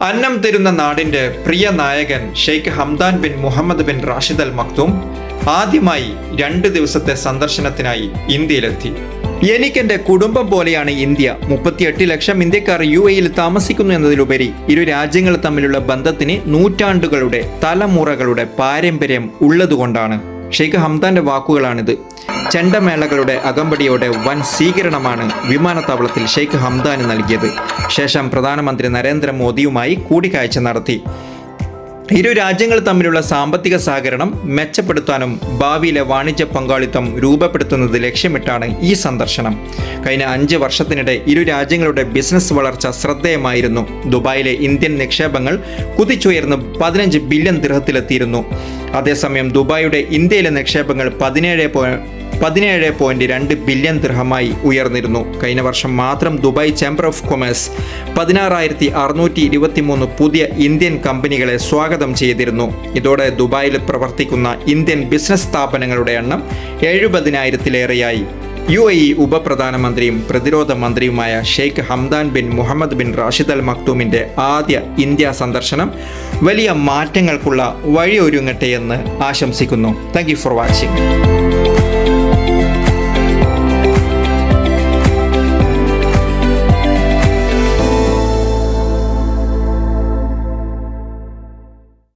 അന്നം തരുന്ന നാടിന്റെ പ്രിയ നായകൻ Sheikh Hamdan bin Mohammed bin Rashid Al Maktoum ആദ്യമായി 2 ദിവസത്തെ സന്ദർശനത്തിനായി ഇന്ത്യയിലെത്തി. എനിക്കെന്റെ കുടുംബം പോലെയാണ് ഇന്ത്യ. 38 ലക്ഷം ഇന്ത്യക്കാർ UAEയിൽ താമസിക്കുന്നു എന്നതിലുപരി ഇരു രാജ്യങ്ങൾ തമ്മിലുള്ള ബന്ധത്തിന് നൂറ്റാണ്ടുകളുടെ തലമുറകളുടെ പാരമ്പര്യം ഉള്ളതുകൊണ്ടാണ്. ഷെയ്ഖ് ഹംദാന്റെ വാക്കുകളാണിത്. ചെണ്ടമേളകളുടെ അകമ്പടിയോടെ വൻ സ്വീകരണമാണ് വിമാനത്താവളത്തിൽ ഷെയ്ഖ് ഹംദാന് നൽകിയത്. ശേഷം പ്രധാനമന്ത്രി നരേന്ദ്രമോദിയുമായി കൂടിക്കാഴ്ച നടത്തി. ഇരു രാജ്യങ്ങൾ തമ്മിലുള്ള സാമ്പത്തിക സഹകരണം മെച്ചപ്പെടുത്താനും ഭാവിയിലെ വാണിജ്യ പങ്കാളിത്തം രൂപപ്പെടുത്തുന്നത് ലക്ഷ്യമിട്ടാണ് ഈ സന്ദർശനം. കഴിഞ്ഞ 5 വർഷത്തിനിടെ ഇരു രാജ്യങ്ങളുടെ ബിസിനസ് വളർച്ച ശ്രദ്ധേയമായിരുന്നു. ദുബായിലെ ഇന്ത്യൻ നിക്ഷേപങ്ങൾ കുതിച്ചുയർന്ന് 15 ബില്യൺ ദിർഹത്തിലെത്തിയിരുന്നു. അതേസമയം ദുബായിയുടെ ഇന്ത്യയിലെ നിക്ഷേപങ്ങൾ 17.2 ബില്യൺ ദിർഹമായി ഉയർന്നിരുന്നു. കഴിഞ്ഞ വർഷം മാത്രം ദുബായ് ചേംബർ ഓഫ് കൊമേഴ്സ് 16,623 പുതിയ ഇന്ത്യൻ കമ്പനികളെ സ്വാഗതം ചെയ്തിരുന്നു. ഇതോടെ ദുബായിൽ പ്രവർത്തിക്കുന്ന ഇന്ത്യൻ ബിസിനസ് സ്ഥാപനങ്ങളുടെ എണ്ണം 70,000-ലേറെയായി. UAE ഉപപ്രധാനമന്ത്രിയും പ്രതിരോധ മന്ത്രിയുമായ Sheikh Hamdan bin Mohammed bin Rashid Al മക്തൂമിന്റെ ആദ്യ ഇന്ത്യ സന്ദർശനം വലിയ മാറ്റങ്ങൾക്കുള്ള വഴിയൊരുങ്ങട്ടെ എന്ന് ആശംസിക്കുന്നു. Thank you for watching.